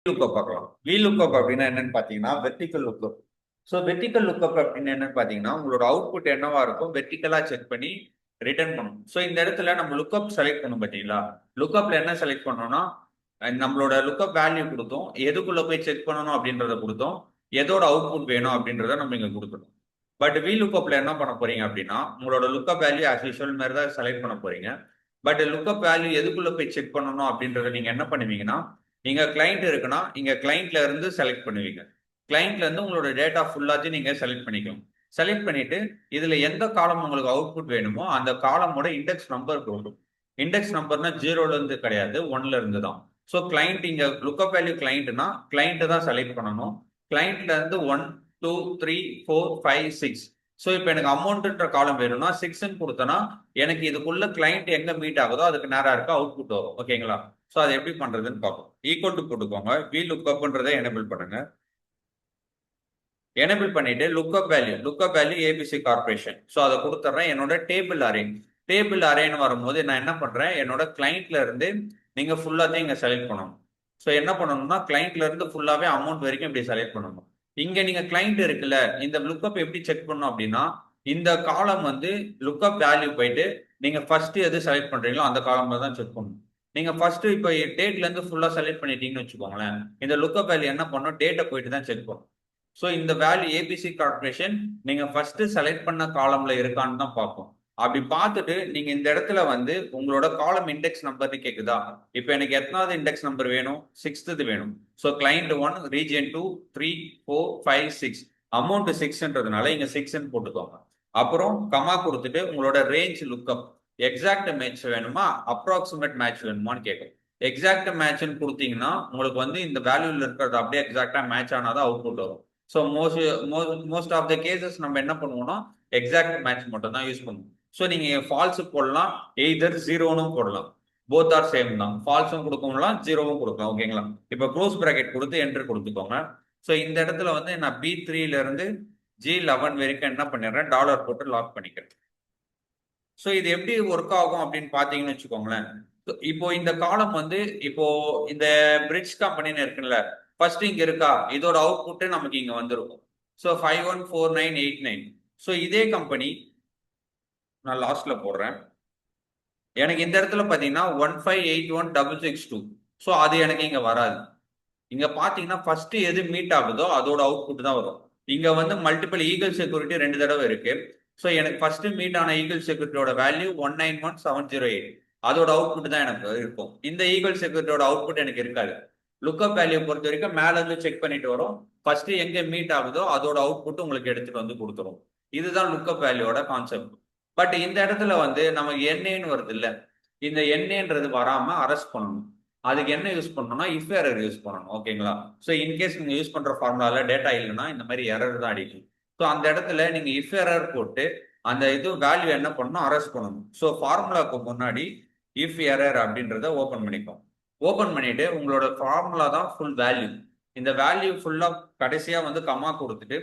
Lookup பார்க்கலாம். Lookup அப்படின்னா என்னன்னு பாத்தீங்கன்னா vertical lookup. So vertical lookup அப்படின்னு என்னன்னு பாத்தீங்கன்னா உங்களோட அவுட்புட் என்னவா இருக்கும் வெர்டிக்கலா செக் பண்ணி ரிட்டர்ன் பண்ணணும். ஸோ இந்த இடத்துல நம்ம லுக்கப் செலக்ட் பண்ணும் பாத்தீங்களா, லுக்கப்ல என்ன செலக்ட் பண்ணோம்னா நம்மளோட லுக்கப் வேல்யூ கொடுத்தோம், எதுக்குள்ள போய் செக் பண்ணணும் அப்படின்றத கொடுத்தோம், எதோட அவுட்புட் வேணும் அப்படின்றத நம்ம இங்க கொடுக்கணும். பட் லுக்கப்ல என்ன பண்ண போறீங்க அப்படின்னா உங்களோட லுக்கப் வேல்யூ ஆஸ் யூஷுவல் மாதிரி தான் செலக்ட் பண்ண போறீங்க. பட் லுக்கப் வேல்யூ எதுக்குள்ள போய் செக் பண்ணணும் அப்படின்றத நீங்க என்ன பண்ணுவீங்கன்னா, நீங்க கிளைண்ட் இருக்குன்னா இங்க கிளைண்ட்ல இருந்து செலக்ட் பண்ணுவீங்க. கிளைண்ட்ல இருந்து உங்களோட டேட்டா ஃபுல்லாத்தையும் நீங்க செலக்ட் பண்ணிக்கலாம். செலக்ட் பண்ணிட்டு இதுல எந்த காலம் உங்களுக்கு அவுட்புட் வேணுமோ அந்த காலமோட இண்டெக்ஸ் நம்பர் கொடுக்கும். இண்டெக்ஸ் நம்பர்னா ஜீரோல இருந்து கிடையாது, ஒன்ல இருந்து தான். ஸோ கிளைண்ட் இங்க லுக்கப் வேல்யூ கிளைண்ட்னா கிளைண்ட் தான் செலக்ட் பண்ணணும். கிளைண்ட்ல இருந்து 1 2 3 4 5 6. ஸோ இப்போ எனக்கு அமௌண்ட்ன்ற காலம் வேணும்னா 6ன்னு கொடுத்தனா எனக்கு இதுக்குள்ள கிளைண்ட் எங்க மீட் ஆகுதோ அதுக்கு நேரா இருக்க அவுட்புட் வரும். ஓகேங்களா? ஸோ அதை எப்படி பண்றதுன்னு பார்ப்போம். ஈக்குவல் டு போட்டுக்கோங்க, லுக்கப்ன்றதை எனேபிள் பண்ணுங்க. எனேபிள் பண்ணிட்டு lookup value ABC corporation. So அதை கொடுத்துட்றேன். என்னோட டேபிள் அரே, டேபிள் அரேன்னு வரும்போது நான் என்ன பண்றேன், என்னோட கிளைண்ட்ல இருந்து நீங்க ஃபுல்லாத்தையும் இங்க செலக்ட் பண்ணணும். ஸோ என்ன பண்ணணும்னா கிளைண்ட்ல இருந்து ஃபுல்லாவே அமௌண்ட் வரைக்கும் இப்படி செலக்ட் பண்ணணும். இங்க நீங்க கிளைண்ட் இருக்குல்ல, இந்த லுக்கப் எப்படி செக் பண்ணணும் அப்படின்னா இந்த காலம் வந்து லுக்கப் வேல்யூ போயிட்டு நீங்க ஃபர்ஸ்ட் எது செலக்ட் பண்றீங்களோ அந்த காலம்ல தான் செக் பண்ணணும். நீங்க ஃபர்ஸ்ட் இப்போ டேட்ல இருந்து ஃபுல்லா செலக்ட் பண்ணிட்டீங்கன்னு வச்சுக்கோங்களேன், இந்த லுக்கப் வேல்யூ என்ன பண்ணும், டேட்டை போயிட்டு தான் செக் பண்ணும். ஸோ இந்த வேல்யூ ஏபிசி கார்பரேஷன் நீங்க ஃபர்ஸ்ட் செலக்ட் பண்ண காலம்ல இருக்கான்னு தான் பார்ப்போம். அப்படி பார்த்துட்டு நீங்க இந்த இடத்துல வந்து உங்களோட காலம் இண்டெக்ஸ் நம்பர்னு கேக்குதா, இப்போ எனக்கு எத்தனாவது இண்டெக்ஸ் நம்பர் வேணும், 6th வேணும். ஸோ கிளைண்ட் 1 ரீஜன் 2 3 4 5 6 அமௌண்ட் 6ன்றதுனால இங்க 6ன்னு போட்டுக்கோங்க. அப்புறம் கமா கொடுத்துட்டு உங்களோட ரேஞ்ச் லுக்கப் எக்ஸாக்ட் மேட்ச் வேணுமா அப்ராக்சிமேட் மேட்ச் வேணுமான்னு கேட்கும். எக்ஸாக்ட் மேட்ச்னு கொடுத்தீங்கன்னா உங்களுக்கு வந்து இந்த வேல்யூல இருக்கிறது அப்படியே எக்ஸாக்டா மேட்ச் ஆனாதான் அவுட்புட் வரும். So most of the cases நம்ம என்ன பண்ணுவோம்னா எக்ஸாக்ட் மேட்ச் மட்டும் தான் யூஸ் பண்ணுவோம். ஸோ நீங்க ஃபால்ஸ் போடலாம், எய்தர் ஜீரோன்னு போடலாம். போத் ஆர் சேம் தான், ஃபால்ஸும் கொடுக்கலாம் ஜீரோவும் கொடுக்கலாம். ஓகேங்களா? இப்போ க்ளோஸ் பிராக்கெட் கொடுத்து என்டர் கொடுத்துக்கோங்க. ஸோ இந்த இடத்துல வந்து நான் B3ல இருந்து G11 வரைக்கும் என்ன பண்ணிடுறேன், டாலர் போட்டு லாக் பண்ணிக்கிறேன். ஸோ இது எப்படி ஒர்க் ஆகும் அப்படின்னு பாத்தீங்கன்னு வச்சுக்கோங்களேன். இப்போ இந்த காலம் வந்து இப்போ இந்த பிரிட்ஜ் கம்பெனின்னு இருக்குல்ல, ஃபர்ஸ்ட் இங்க இருக்கா, இதோட அவுட்புட் நமக்கு இங்க வந்துருக்கும். ஸோ 514989. ஸோ இதே கம்பெனி நான் லாஸ்ட்ல போடுறேன். எனக்கு இந்த இடத்துல பாத்தீங்கன்னா 1581662. ஸோ அது எனக்கு இங்க வராது. இங்க பாத்தீங்கன்னா ஃபர்ஸ்ட் எது மீட் ஆகுதோ அதோட அவுட்புட் தான் வரும். இங்க வந்து மல்டிபிள் ஈகிள் செக்யூரிட்டி 2 தடவை இருக்கு. ஸோ எனக்கு ஃபர்ஸ்ட் மீட் ஆன ஈகிள் செக்யூரிட்டியோட வேல்யூ 191708. அதோட அவுட்புட் தான் எனக்கு இருக்கும். இந்த ஈகிள் செக்யூரிட்டியோட அவுட்புட் எனக்கு இருக்காது. லுக்கப் வேல்யூ பொறுத்த வரைக்கும் மேல இருந்து செக் பண்ணிட்டு வரும். ஃபர்ஸ்ட் எங்க மீட் ஆகுதோ அதோட அவுட்புட் உங்களுக்கு எடுத்துட்டு வந்து கொடுத்துரும். இதுதான் லுக்கப் வேல்யூவோட கான்செப்ட். பட் இந்த இடத்துல வந்து நமக்கு என்ஏன்னு வருது இல்ல, இந்த என்ஏன்றது வராம அரெஸ்ட் பண்ணணும். அதுக்கு என்ன யூஸ் பண்ணணும்னா இஃப் எரர் யூஸ் பண்ணணும். ஓகேங்களா? ஸோ இன்கேஸ் நீங்க யூஸ் பண்ற ஃபார்முலால டேட்டா இல்லைன்னா இந்த மாதிரி எரர் தான் அடிக்கும். ஸோ அந்த இடத்துல நீங்க இஃப் எரர் போட்டு அந்த இது வேல்யூ என்ன பண்ணணும், அரெஸ்ட் பண்ணணும். ஸோ ஃபார்முலாக்கு முன்னாடி இஃப் எரர் அப்படின்றத ஓபன் பண்ணிக்கோங்க. ஓபன் பண்ணிட்டு உங்களோட ஃபார்முலா தான் ஃபுல் வேல்யூ. இந்த வேல்யூ ஃபுல்லா கடைசியா வந்து கமா கொடுத்துட்டு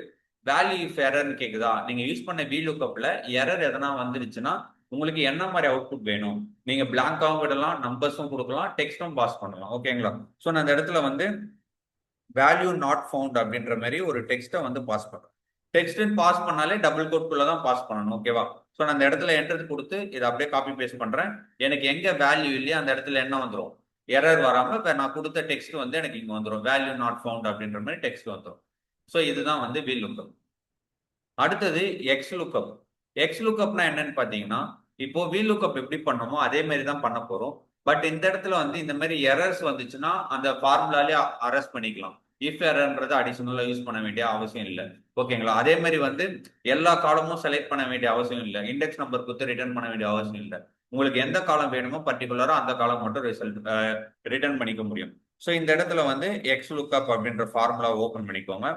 வேல்யூ இஃப் எரர்னு கேக்குதா, நீங்க யூஸ் பண்ண VLOOKUPல எரர் எதனா வந்துருச்சுன்னா உங்களுக்கு என்ன மாதிரி அவுட்புட் வேணும், நீங்க பிளாங்காவும் விடலாம், நம்பர்ஸும் கொடுக்கலாம், டெக்ஸ்டும் பாஸ் பண்ணலாம். ஓகேங்களா? ஸோ நான் அந்த இடத்துல வந்து வேல்யூ நாட் ஃபவுண்ட் அப்படின்ற மாதிரி ஒரு டெக்ஸ்ட்டை வந்து பாஸ் பண்றேன். டெக்ஸ்ட்னு பாஸ் பண்ணாலே டபுள் கோட்குள்ள தான் பாஸ் பண்ணணும். ஓகேவா? ஸோ நான் அந்த இடத்துல என்டர் கொடுத்து இதை அப்படியே காப்பி பேஸ்ட் பண்றேன். எனக்கு எங்க வேல்யூ இல்லையா அந்த இடத்துல என்ன வந்துடும், எரர் வராம நான் கொடுத்த டெக்ஸ்ட் வந்து எனக்கு இங்க வந்துடும், வேல்யூ நாட் ஃபவுண்ட் அப்படின்ற மாதிரி டெக்ஸ்ட் வந்துடும். ஸோ இதுதான் வந்து VLOOKUP. அடுத்தது XLOOKUP. XLOOKUPனா என்னன்னு பாத்தீங்கன்னா இப்போ VLOOKUP எப்படி பண்ணமோ அதே மாதிரி தான் பண்ண போறோம். பட் இந்த இடத்துல வந்து இந்த மாதிரி எரர்ஸ் வந்துச்சுன்னா அந்த ஃபார்முலாலே அரெஸ்ட் பண்ணிக்கலாம். இஃப் எரர்ன்றது அடிஷனலா யூஸ் பண்ண வேண்டிய அவசியம் இல்லை. ஓகேங்களா? அதே மாதிரி வந்து எல்லா காலமும் செலக்ட் பண்ண வேண்டிய அவசியம் இல்லை. இண்டெக்ஸ் நம்பர் கொடுத்து ரிட்டர்ன் பண்ண வேண்டிய அவசியம் இல்லை. உங்களுக்கு எந்த காலம் வேணுமோ பர்டிகுலரா அந்த காலம் மட்டும் ரிட்டர்ன் பண்ணிக்க முடியும். ஸோ இந்த இடத்துல வந்து XLOOKUP அப்படின்ற ஃபார்முலா ஓபன் பண்ணிக்கோங்க.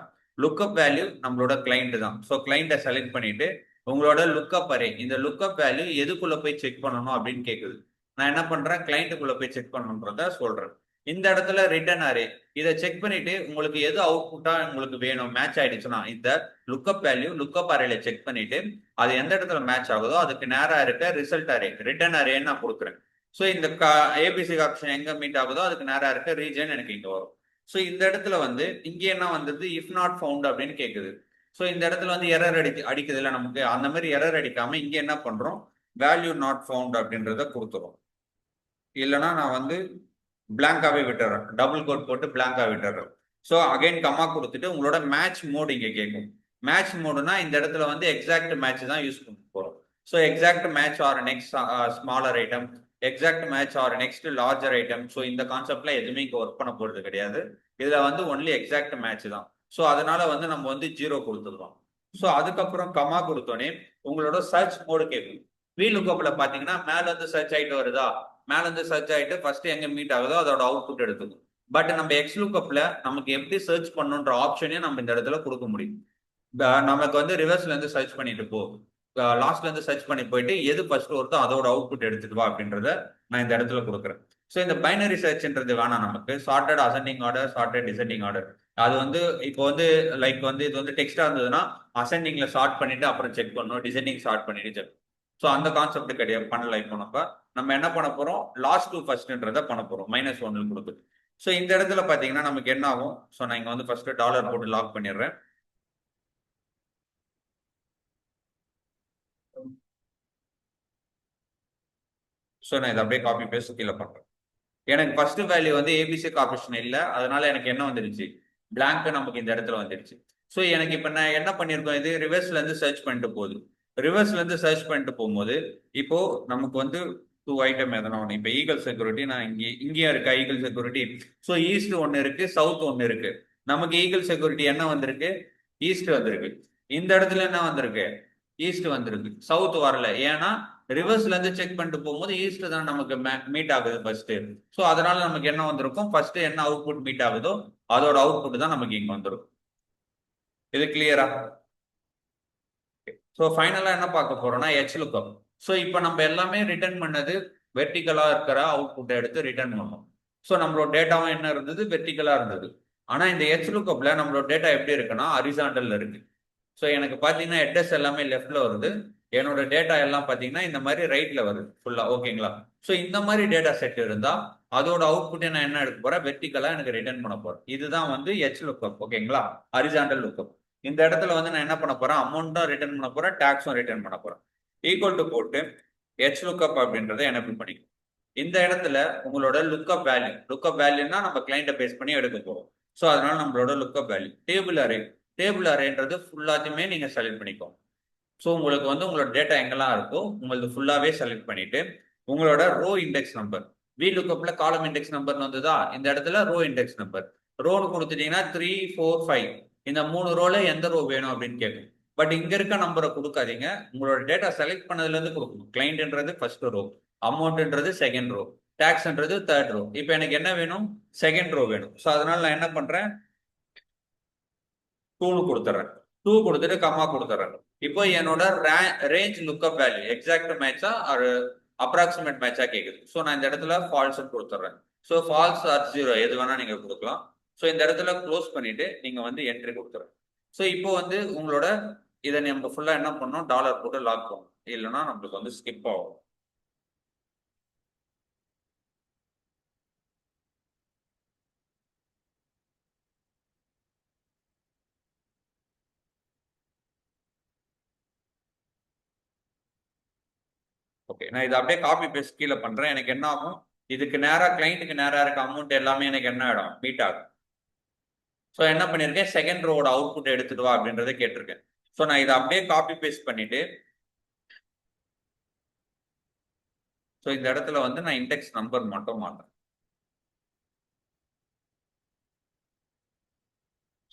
லுக்கப் வேல்யூ நம்மளோட கிளைண்ட் தான். ஸோ கிளைண்ட்டை செலக்ட் பண்ணிட்டு உங்களோட லுக்கப் அரே, இந்த லுக்கப் வேல்யூ எதுக்குள்ள போய் செக் பண்ணணும் அப்படின்னு கேக்குது. நான் என்ன பண்றேன், கிளைண்ட்டுக்குள்ள போய் செக் பண்ணணுன்றத சொல்றேன். இந்த இடத்துல ரிட்டர்ன் அரே, இதை செக் பண்ணிட்டு உங்களுக்கு எது அவுட்புட்டா உங்களுக்கு வேணும், மேட்ச் ஆயிடுச்சுன்னா இந்த லுக்கப் வேல்யூ லுக்கப் அரேல செக் பண்ணிட்டு அது எந்த இடத்துல மேட்ச் ஆகுதோ அதுக்கு நேரா இருக்க ரிசல்ட் அரே, ரிட்டர்ன் அரே நான் கொடுக்குறேன். ஸோ இந்த ஏபிசி ஆப்ஷன் எங்க மீட் ஆகுதோ அதுக்கு நேரா இருக்க ரீஜன் எனக்கு இங்க வரும். ஸோ இந்த இடத்துல வந்து இங்கே என்ன வந்தது, இஃப் நாட் ஃபவுண்ட் அப்படின்னு கேட்குது. ஸோ இந்த இடத்துல வந்து எரர் அடிக்குது இல்லை நமக்கு, அந்த மாதிரி எரர் அடிக்காம இங்கே என்ன பண்றோம், வேல்யூ நாட் ஃபவுண்ட் அப்படின்றத கொடுத்துரும். இல்லைன்னா நான் வந்து பிளாங்காவே விட்டுறேன், டபுள் கோட் போட்டு பிளாங்கா விட்டுறேன். ஸோ அகைன் கம்மா கொடுத்துட்டு உங்களோட மேட்ச் மோட் இங்கே கேட்கும். மேட்ச் மோடுனா இந்த இடத்துல வந்து எக்ஸாக்ட் மேட்ச் தான் யூஸ் பண்ண போறோம். So exact match or next smaller item, exact match or next larger item. So இந்த கான்செப்ட்ல எதுவுமே இங்கே ஒர்க் பண்ண போறது கிடையாது. இதுல வந்து ஒன்லி எக்ஸாக்ட் மேட்ச் தான். ஸோ அதனால வந்து நம்ம வந்து 0 கொடுத்துருவோம். ஸோ அதுக்கப்புறம் கமா கொடுத்தோன்னே உங்களோட சர்ச் மோடு கேட்கும். VLOOKUPல பாத்தீங்கன்னா மேல இருந்து சர்ச் ஆயிட்டு வருதா, மேல இருந்து சர்ச் ஆயிட்டு ஃபர்ஸ்ட் எங்க மீட் ஆகுதோ அதோட அவுட்புட் எடுத்துக்கும். பட் நம்ம XLOOKUPல நமக்கு எப்படி சர்ச் பண்ணுன்ற ஆப்ஷனே நம்ம இந்த இடத்துல கொடுக்க முடியும். நமக்கு வந்து ரிவர்ஸ்ல இருந்து சர்ச் பண்ணிட்டு போ, லாஸ்ட்ல இருந்து சர்ச் பண்ணி போயிட்டு எது ஃபர்ஸ்ட் வருதோ அதோட அவுட்புட் எடுத்துட்டு வா அப்படின்றத நான் இந்த இடத்துல கொடுக்குறேன். ஸோ இந்த பைனரி சர்ச்ன்றது வேணாம் நமக்கு. Sorted ascending order, sorted descending order. அது வந்து இப்போ வந்து லைக் வந்து இது வந்து டெக்ஸ்டா இருந்ததுன்னா அசெண்டிங்ல சார்ட் பண்ணிட்டு அப்புறம் செக் பண்ணணும், டிசெண்டிங் சார்ட் பண்ணிட்டு செக். ஸோ அந்த கான்செப்ட் கிடையாது, பண்ணல. இப்போ நம்ம என்ன பண்ண போறோம், லாஸ்ட் டு ஃபர்ஸ்ட்ன்றத பண்ண போறோம், -1 கொடுத்து. ஸோ இந்த இடத்துல பாத்தீங்கன்னா நமக்கு என்ன ஆகும், ஸோ நான் இங்க வந்து ஃபர்ஸ்ட் டாலர் போட்டு லாக் பண்ணிடுறேன். ஸோ நான் இதை அப்படியே காப்பி பேஸ்ட் கீழே பண்றேன். எனக்கு ஃபர்ஸ்ட் வேல்யூ வந்து ஏபிசி கார்பரேஷன் இல்லை, அதனால எனக்கு என்ன வந்துருச்சு, பிளாங்க் நமக்கு இந்த இடத்துல வந்துருச்சு. ஸோ எனக்கு இப்போ நான் என்ன பண்ணியிருக்கோம், இது ரிவர்ஸ்ல இருந்து சர்ச் பண்ணிட்டு போகுது. ரிவர்ஸ்ல இருந்து சர்ச் பண்ணிட்டு போகும்போது இப்போ நமக்கு வந்து 2 ஐட்டம் எதனா ஒன்று. இப்போ ஈகல் செக்யூரிட்டி நான் இங்கேயும் இருக்கா ஈகல் செக்யூரிட்டி. ஸோ ஈஸ்ட் ஒன்று இருக்கு, சவுத் ஒன்று இருக்கு. நமக்கு ஈகல் செக்யூரிட்டி என்ன வந்திருக்கு, ஈஸ்ட் வந்திருக்கு. இந்த இடத்துல என்ன வந்திருக்கு, ஈஸ்ட் வந்திருக்கு, சவுத் வரல. ஏன்னா ரிவர்ஸ்ல இருந்து செக் பண்ணிட்டு போகும்போது ஈஸ்ட் தான் நமக்கு மீட் ஆகுது ஃபர்ஸ்ட். ஸோ அதனால நமக்கு என்ன வந்திருக்கும், ஃபர்ஸ்ட் என்ன அவுட்புட் மீட் ஆகுதோ அதோட அவுட்புட் தான் நமக்கு இங்க வந்துடும். இது கிளியரா? ஸோ ஃபைனலா என்ன பார்க்க போறோம்னா HLOOKUP. ஸோ இப்போ நம்ம எல்லாமே ரிட்டர்ன் பண்ணது வெர்டிகலா இருக்கிற அவுட்புட்டை எடுத்து ரிட்டர்ன் பண்ணோம். ஸோ நம்மளோட டேட்டாவும் என்ன இருந்தது, வெர்டிகலா இருந்தது. ஆனா இந்த HLOOKUPல நம்மளோட டேட்டா எப்படி இருக்குன்னா ஹரிசாண்டல்ல இருக்கு. ஸோ எனக்கு பார்த்தீங்கன்னா அட்ரஸ் எல்லாமே லெஃப்ட்ல வருது, என்னோட டேட்டா எல்லாம் பார்த்தீங்கன்னா இந்த மாதிரி ரைட்ல வருது ஃபுல்லா. ஓகேங்களா? ஸோ இந்த மாதிரி டேட்டா செட் இருந்தா அதோட அவுட்புட்டை நான் என்ன எடுக்க போறேன், வெர்டிகலா எனக்கு ரிட்டர்ன் பண்ண போறேன். இதுதான் வந்து HLOOKUP. ஓகேங்களா? Horizontal lookup. இந்த இடத்துல வந்து நான் என்ன பண்ண போறேன், அமௌண்ட்டும் ரிட்டர்ன் பண்ண போறேன், டாக்ஸும் ரிட்டர்ன் பண்ண போறேன். ஈக்குவல் டு போட்டு HLOOKUP அப்படின்றத எனபிள் பண்ணிக்கும். இந்த இடத்துல உங்களோட லுக்கப் வேல்யூனா நம்ம கிளைண்ட்டை பேஸ் பண்ணி எடுக்க போறோம். ஸோ அதனால நம்மளோட லுக்கப் வேல்யூ டேபிள் அரேன்றது ஃபுல்லாத்தையுமே நீங்க செலக்ட் பண்ணிக்கோங்க. ஸோ உங்களுக்கு வந்து உங்களோட டேட்டா எங்கெல்லாம் இருக்கோ உங்களுக்கு ஃபுல்லாவே செலக்ட் பண்ணிட்டு உங்களோட ரோ இண்டெக்ஸ் நம்பர், VLOOKUPல காலம் இண்டெக்ஸ் நம்பர் வந்ததா, இந்த இடத்துல ரோ இண்டெக்ஸ் நம்பர் ரோன்னு கொடுத்துட்டீங்கன்னா 3, 4, 5 இந்த 3 ரோல எந்த ரோ வேணும் அப்படின்னு கேட்கும். பட் இங்க இருக்க நம்பரை கொடுக்காதீங்க, உங்களோட டேட்டா செலக்ட் பண்ணதுல இருந்து கொடுக்கணும். கிளைண்ட்ன்றது ஃபர்ஸ்ட் ரோ, அமௌண்ட்ன்றது செகண்ட் ரோ, டாக்ஸ்ன்றது தேர்ட் ரோ. இப்போ எனக்கு என்ன வேணும், செகண்ட் ரோ வேணும். ஸோ அதனால நான் என்ன பண்றேன், 2 கொடுத்துறேன். 2 கொடுத்துட்டு கம்மா கொடுத்துறேன். இப்போ என்னோட ரேஞ்ச் லுக்கப் வேல்யூ எக்ஸாக்ட் மேட்சா ஒரு அப்ராக்சிமேட் மேட்சா கேக்குது. ஸோ நான் இந்த இடத்துல ஃபால்ஸ் கொடுத்துறேன். ஸோ ஃபால்ஸ் ஆர் 0 எது வேணா நீங்க கொடுக்கலாம். ஸோ இந்த இடத்துல க்ளோஸ் பண்ணிட்டு நீங்க வந்து என்ட்ரி கொடுத்துறேன். ஸோ இப்போ வந்து உங்களோட இதை நம்ம ஃபுல்லா என்ன பண்ணோம், டாலர் போட்டு லாக் பண்ணணும், இல்லைன்னா நம்மளுக்கு வந்து ஸ்கிப் ஆகும். ஓகே, நான் இதை அப்படியே காப்பி பேஸ்ட் கீழே பண்றேன். எனக்கு என்ன ஆகும், இதுக்கு நேரா கிளைண்ட்டுக்கு நேரா இருக்க அமௌண்ட் எல்லாமே எனக்கு என்ன ஆயிடும், மீட் ஆகும். ஸோ என்ன பண்ணியிருக்கேன், செகண்ட் ரோட அவுட்புட் எடுத்துட்டு வா அப்படின்றத கேட்டிருக்கேன். ஸோ நான் இதை அப்படியே காப்பி பேஸ்ட் பண்ணிட்டு ஸோ இந்த இடத்துல வந்து நான் இண்டெக்ஸ் நம்பர் மட்டும் மாட்டேன்.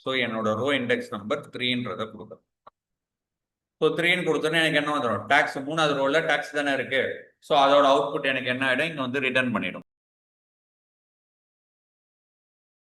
ஸோ என்னோட ரோ இண்டெக்ஸ் நம்பர் 3ன்றதை கொடுக்குறேன். ஸோ 3ன்னு கொடுத்தோன்னே எனக்கு என்ன வந்துடும், டாக்ஸ் 3வது ரோல டாக்ஸ் தானே இருக்கு. ஸோ அதோட அவுட்புட் எனக்கு என்ன ஆகிடும், இங்கே வந்து ரிட்டர்ன் பண்ணிடும்.